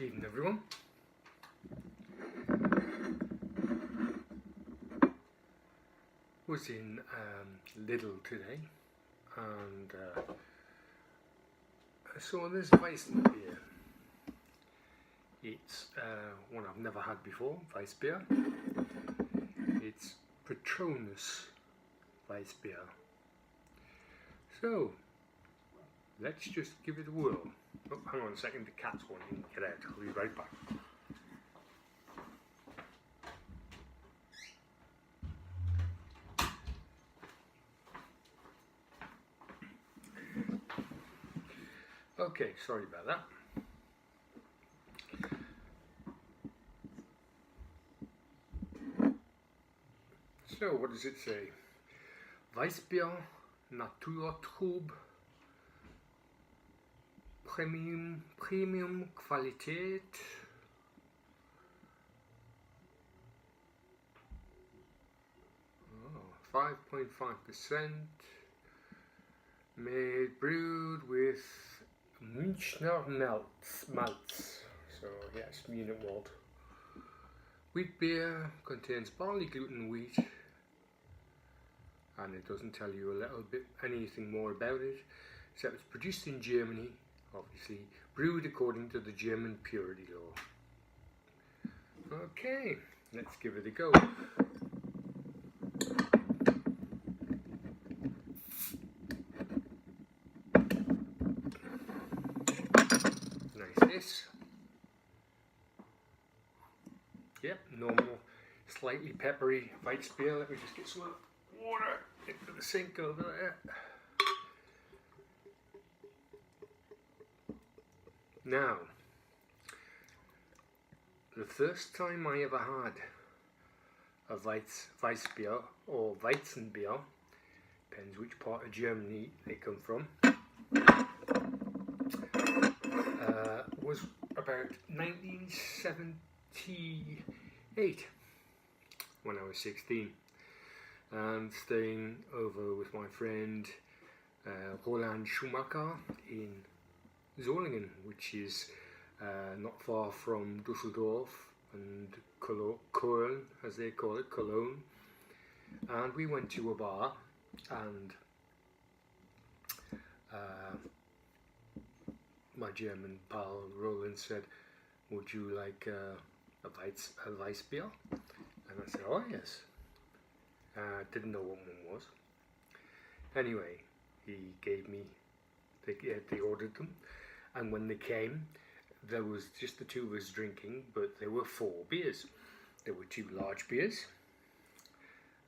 Evening everyone. Was in Lidl today and I saw this Weizen beer. It's one I've never had before, Weiss beer. It's Patronus Weiss beer. So let's just give it a whirl. Oh, hang on a second, the cat's wanting to get out. I'll be right back. Okay, sorry about that. So, what does it say? Weissbier, Naturtrub, Premium Qualität, oh, 5.5%, brewed with Münchner malts. So yes, Munich malt. Wheat beer contains barley, gluten, wheat, and it doesn't tell you a little bit anything more about it, except it's produced in Germany, obviously, brewed according to the German purity law. Okay, let's give it a go. Nice this. Yep, normal, slightly peppery Weiss beer. Let me just get some water into the sink over there. Now, the first time I ever had a Weiss beer or Weizen beer, depends which part of Germany they come from, was about 1978 when I was 16 and staying over with my friend Roland Schumacher in Solingen, which is not far from Dusseldorf and Köln, as they call it, Cologne. And we went to a bar and my German pal Roland said, "Would you like a Weiss beer?" And I said, "Oh yes." Didn't know what one was. Anyway, he gave me, they ordered them, and when they came, there was just the two of us drinking, but there were 4 beers. There were 2 large beers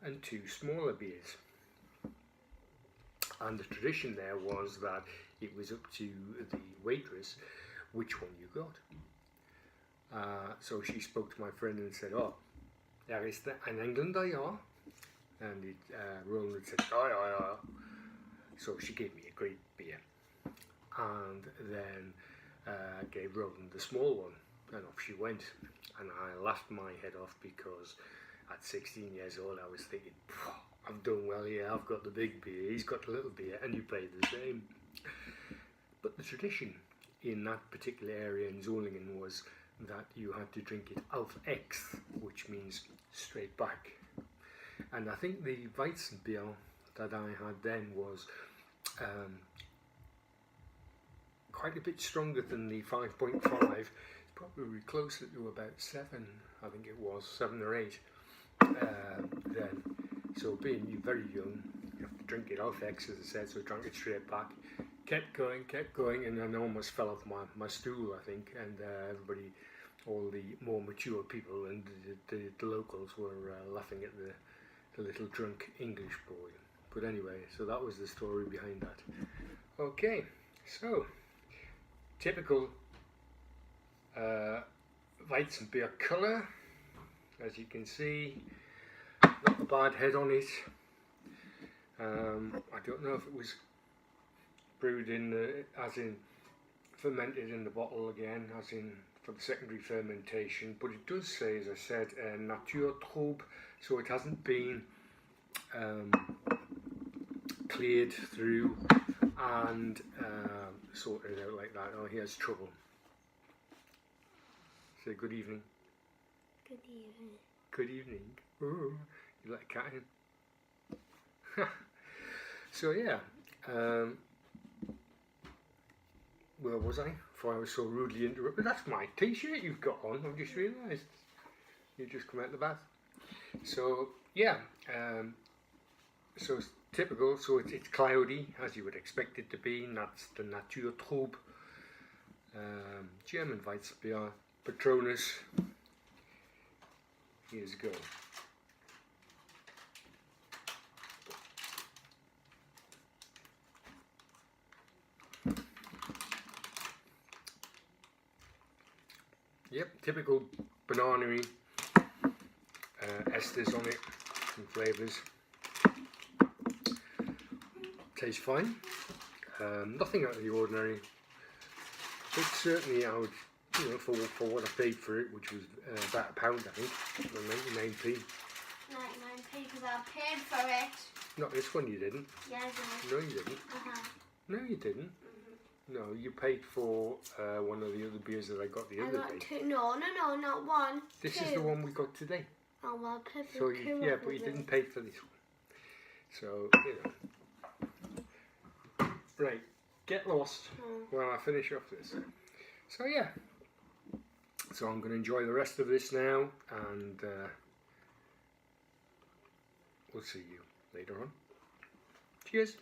and 2 smaller beers. And the tradition there was that it was up to the waitress which one you got. So she spoke to my friend and said, "Oh, there is an Engländer, ja." And Roland said, "Oh, yeah." So she gave me a great beer. And then gave Roland the small one. And off she went. And I laughed my head off because at 16 years old I was thinking, I've done well here, I've got the big beer, he's got the little beer, and you paid the same. But the tradition in that particular area in Solingen was that you had to drink it auf X, which means straight back. And I think the Weizen beer that I had then was quite a bit stronger than the 5.5. It's probably closer to about 7, I think it was, 7 or 8 then. So being very young, you have to drink it off X, as I said, so I drank it straight back. Kept going, and then I almost fell off my stool, I think, and everybody, all the more mature people and the locals were laughing at the little drunk English boy. But anyway, so that was the story behind that. Okay, so typical Weizen beer colour, as you can see, not a bad head on it. I don't know if it was brewed in as in fermented in the bottle again, as in for the secondary fermentation, but it does say, as I said, Naturtrub, so it hasn't been cleared through and sorted out like that. Oh, here's trouble. Say good evening. Good evening. Good evening. Ooh, you like a cat in? So yeah, where was I? Before I was so rudely interrupted. That's my t-shirt you've got on, I've just realised. You just come out the bath. So yeah, so it's typical, so it's cloudy as you would expect it to be, and that's the Naturtrub. German Weissbier, Patronus. Years ago. Yep, typical banana-y esters on it, some flavours. Tastes fine. Nothing out of the ordinary. But certainly I would, you know, for what I paid for it, which was about £1, I think, 99p. 99p because I paid for it. Not this one, you didn't. Yeah, I did. No, you didn't. No, you didn't. No, you paid for one of the other beers that I got the other day. Two. No, not one. This two. is the one we got today. Oh, well, I paid for So two. yeah, but you didn't pay for this one. So, you know. Right, get lost while I finish off this. So yeah. So I'm going to enjoy the rest of this now, and we'll see you later on. Cheers.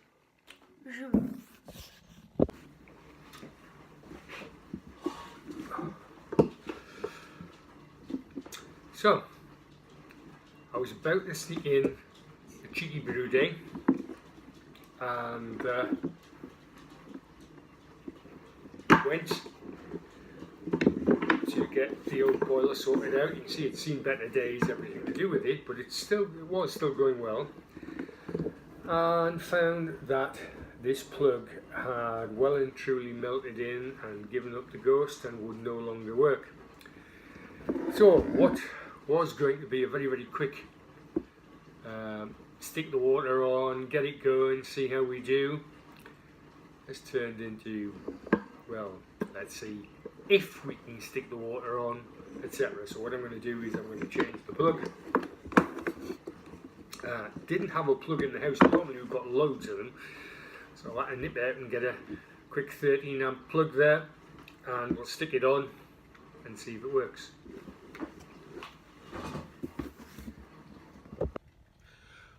So, I was about to sneak in a cheeky Brewday, and went to get the old boiler sorted out. You can see it's seen better days, everything to do with it, but it was still going well, and found that this plug had well and truly melted in and given up the ghost and would no longer work. So what was going to be a very, very quick stick the water on, get it going, see how we do, has turned into, well, let's see if we can stick the water on, etc. So what I'm going to do is I'm going to change the plug. Didn't have a plug in the house. Normally we've got loads of them, so I had to nip out and get a quick 13 amp plug there, and we'll stick it on and see if it works.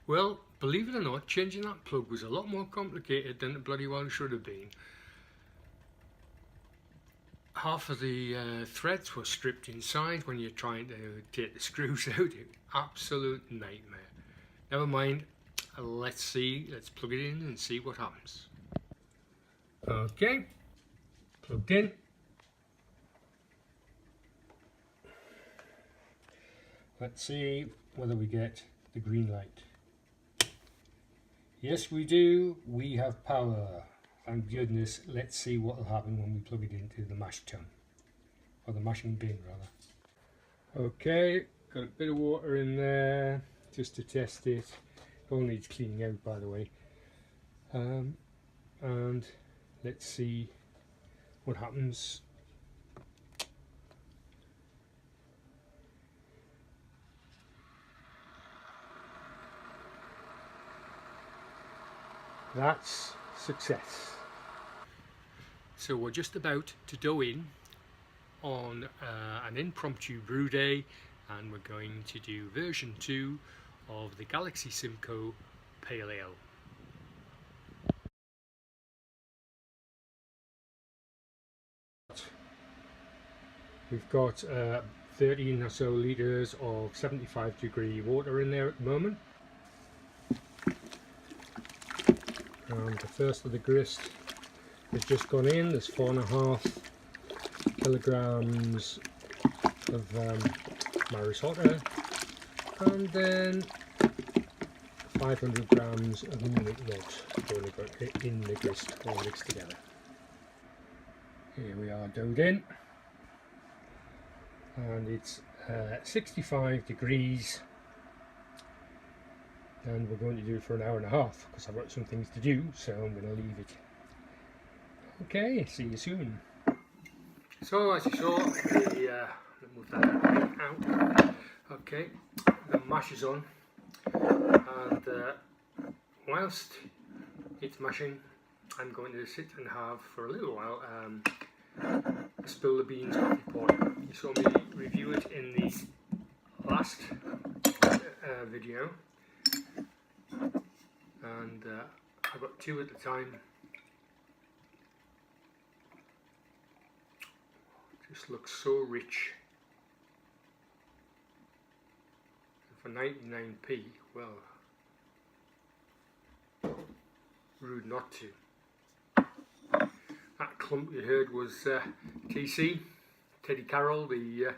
Well, believe it or not, changing that plug was a lot more complicated than it bloody well should have been. Half of the threads were stripped inside when you're trying to take the screws out. Absolute nightmare. Never mind, let's plug it in and see what happens. Okay, plugged in. Let's see whether we get the green light. Yes, we do. We have power. Thank goodness. Let's see what will happen when we plug it into the mash tun, or the mashing bin rather. Okay, got a bit of water in there just to test it. It all needs cleaning out, by the way. And let's see what happens. That's success. So we're just about to dough in on an impromptu brew day, and we're going to do version 2 of the Galaxy Simcoe Pale Ale. We've got 13 or so litres of 75-degree water in there at the moment. And the first of the grist has just gone in. There's 4.5 kilograms of Marisota, and then 500 grams of Munich malt going in the grist, all mixed together. Here we are, doughed in, and it's 65 degrees. And we're going to do it for an hour and a half because I've got some things to do, so I'm going to leave it. Okay, see you soon. So as you saw, the Move that out. Okay, the mash is on, and whilst it's mashing, I'm going to sit and have for a little while Spill the Beans coffee pot. You saw me review it in the last video, and I got 2 at the time. Just looks so rich. And for 99p, well, rude not to. That clump you heard was TC, Teddy Carroll, the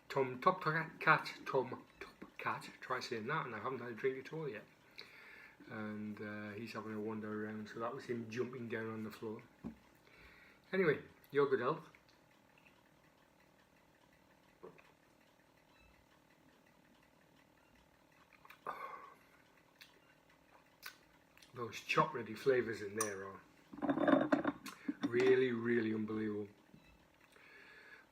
Tom Top Cat, try saying that, and I haven't had a drink at all yet. And he's having a wander around, so that was him jumping down on the floor. Anyway, your good health. Those chop ready flavours in there are really, really unbelievable.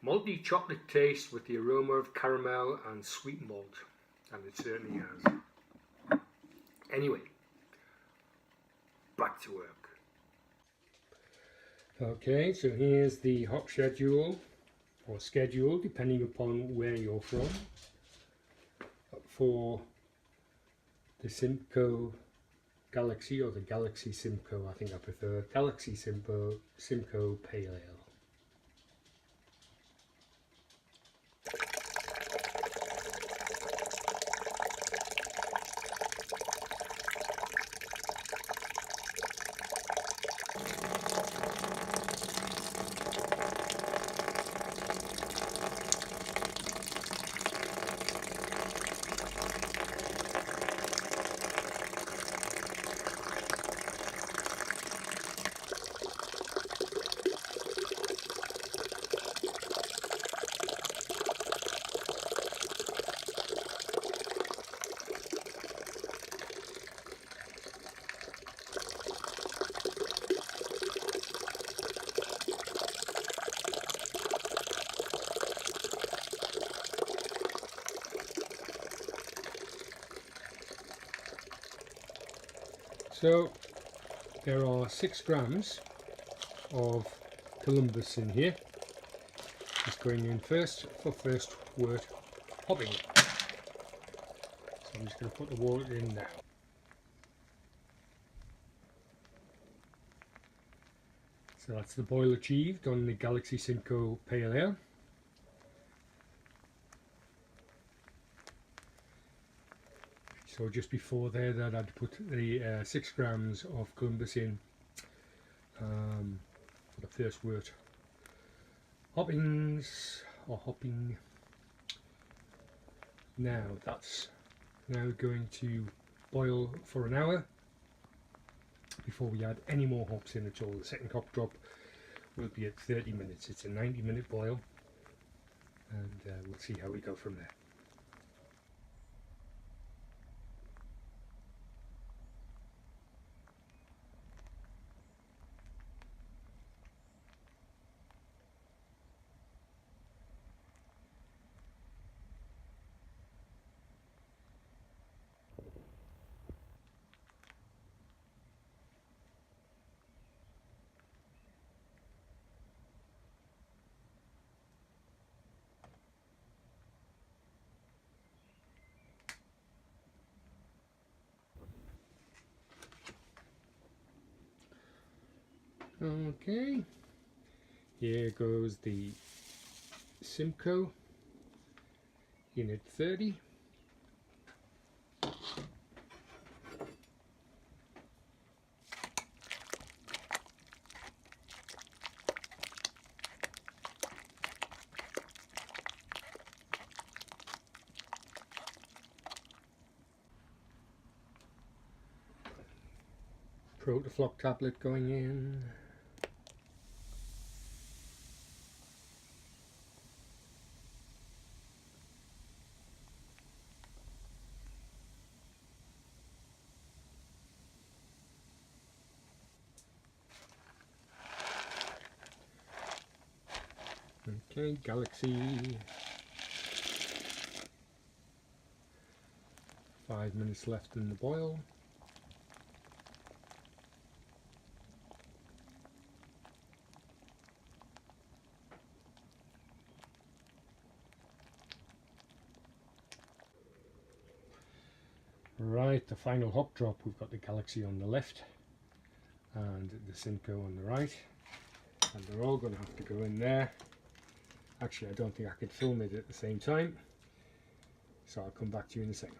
Malty chocolate taste with the aroma of caramel and sweet malt, and it certainly has. Anyway, back to work. Okay, so here's the hop schedule, or schedule, depending upon where you're from, for the Simcoe Galaxy, or the Galaxy Simcoe, I think I prefer Galaxy Simcoe Pale Ale. So there are 6 grams of Columbus in here. Just going in first for first wort hopping. So I'm just going to put the water in now. So that's the boil achieved on the Galaxy Simcoe Pale Ale. So just before there, that I'd put the 6 grams of Columbus in for the first wort hoppings, or hopping. Now that's now going to boil for an hour before we add any more hops in at all. The second hop drop will be at 30 minutes. It's a 90-minute boil, and we'll see how we go from there. Okay, here goes the Simcoe in at 30. Protaflock tablet going in. Okay, Galaxy 5 minutes left in the boil. Right, the final hop drop, we've got the Galaxy on the left and the Simcoe on the right, and they're all going to have to go in there. Actually, I don't think I could film it at the same time, so I'll come back to you in a second.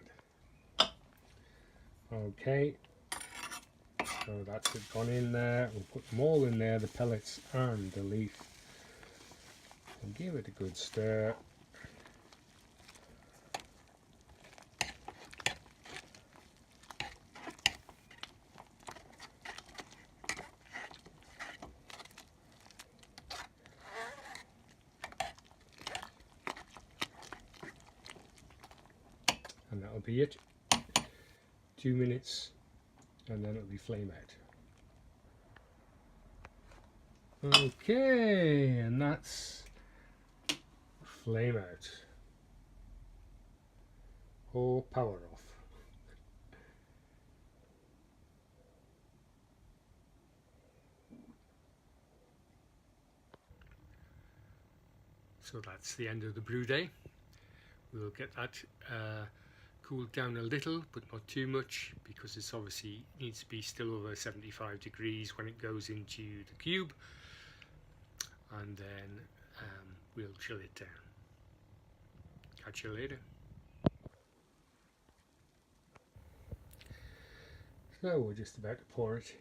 Okay, so that's it, gone in there. We'll put them all in there, the pellets and the leaf, and give it a good stir. And that'll be it. 2 minutes and then it'll be flame out. Okay, and that's flame out or power off. So that's the end of the brew day. We'll get that cooled down a little, but not too much, because it's obviously needs to be still over 75 degrees when it goes into the cube, and then we'll chill it down. Catch you later. So we're just about to pour it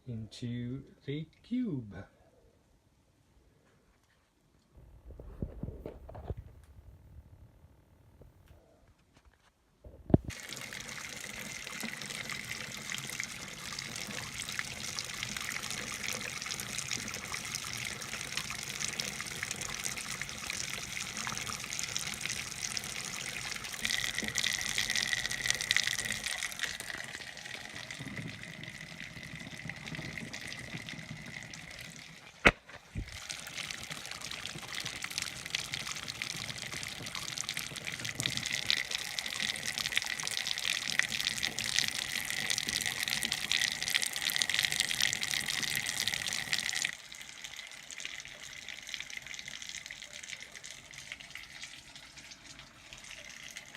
into the cube.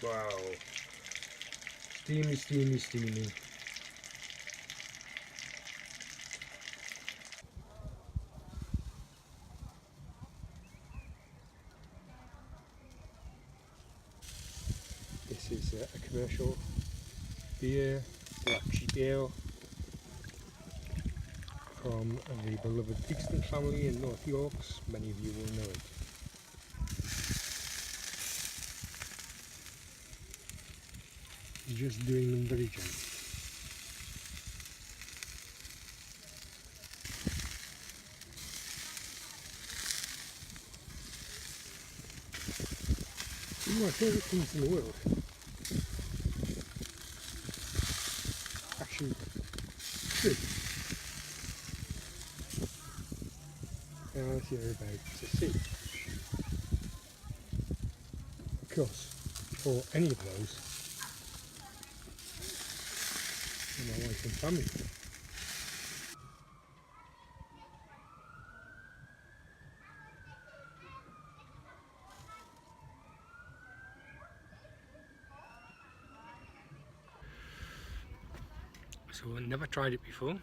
Wow, steamy, steamy, steamy. This is a commercial beer, Black Sheep Ale, from the beloved Peakston family in North Yorks. Many of you will know it. Just doing them very gently. One of my favourite things in the world. Actually, two. As you're about to see. Because for any of those, my wife and family. So I've never tried it before.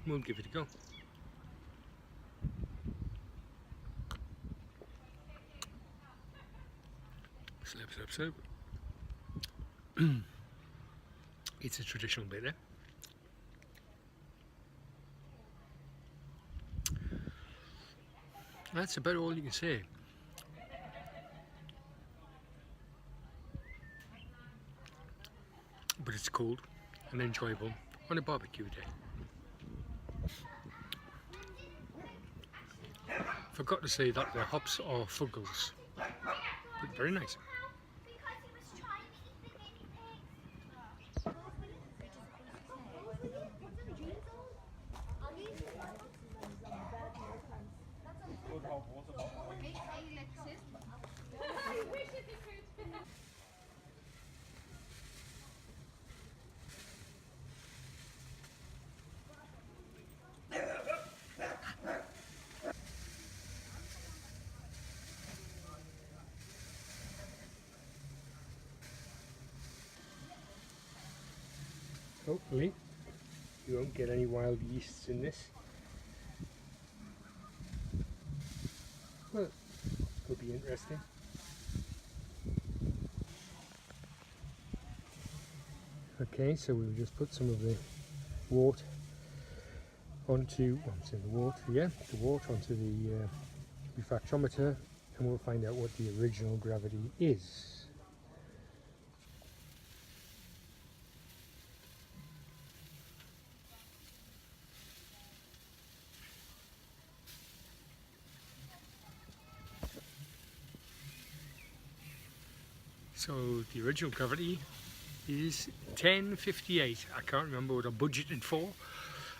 We'll give it a go. Slip, slip, slip. It's a traditional bitter. That's about all you can say. But it's cold and enjoyable on a barbecue day. Forgot to say that the hops are Fuggles, but very nice. Hopefully you won't get any wild yeasts in this. Well, could be interesting. Okay, so we'll just put some of the wort onto the wort onto the refractometer, and we'll find out what the original gravity is. So the original gravity is 1058. I can't remember what I budgeted for,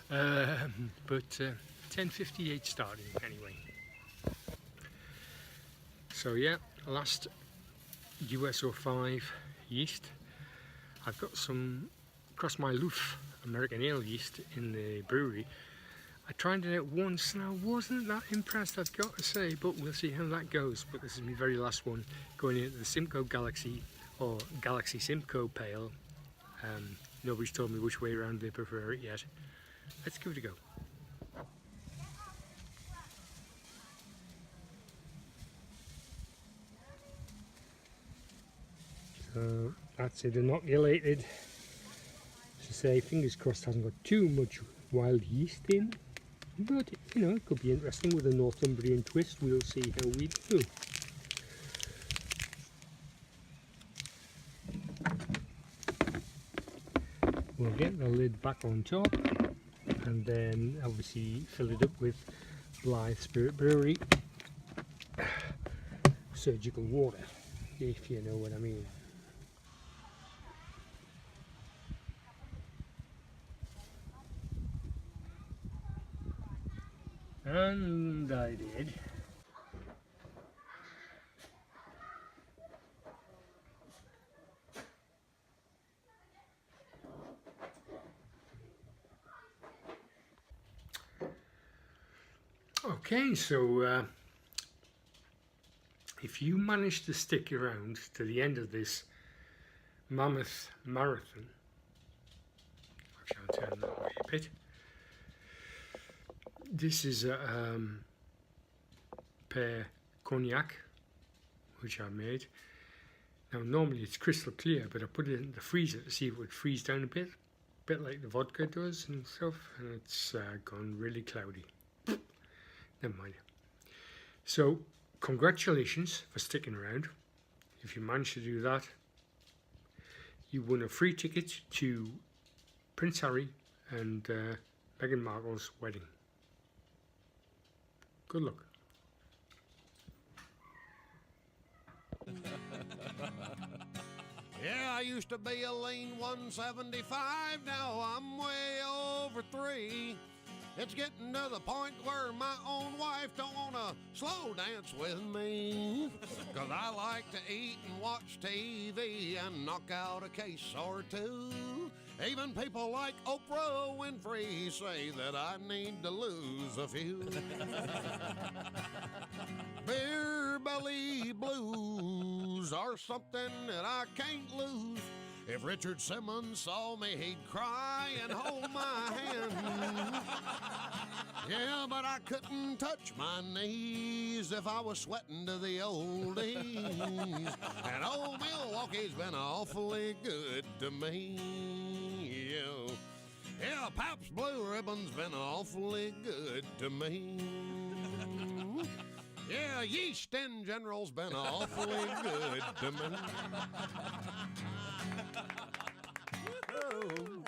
but 1058 starting anyway. So yeah, last USO5 yeast. I've got some Cross My Loof American Ale yeast in the brewery. I tried it out once and I wasn't that impressed, I've got to say, but we'll see how that goes. But this is my very last one going into the Simcoe Galaxy or Galaxy Simcoe Pale. Nobody's told me which way around they prefer it yet. Let's give it a go. So that's it, inoculated. To say, fingers crossed, hasn't got too much wild yeast in. But, you know, it could be interesting with a Northumbrian twist. We'll see how we do. We'll get the lid back on top and then obviously fill it up with Blyth Spirit Brewery surgical water, if you know what I mean. And I did. Okay, so if you manage to stick around to the end of this mammoth marathon, actually I'll turn that way a bit. This is a pear cognac which I made. Now normally it's crystal clear, but I put it in the freezer to see if it would freeze down a bit like the vodka does and stuff, and it's gone really cloudy. Never mind. So congratulations for sticking around. If you managed to do that, you won a free ticket to Prince Harry and Meghan Markle's wedding. Good luck. Yeah, I used to be a lean 175, now I'm way over 3. It's getting to the point where my own wife don't wanna slow dance with me. 'Cause I like to eat and watch TV and knock out a case or two. Even people like Oprah Winfrey say that I need to lose a few. Beer belly blues are something that I can't lose. If Richard Simmons saw me, he'd cry and hold my hand. Yeah, but I couldn't touch my knees if I was sweating to the oldies. And old Milwaukee's been awfully good to me. Yeah, Pabst Blue Ribbon's been awfully good to me. Yeah, yeast in general's been awfully good to me. Oh.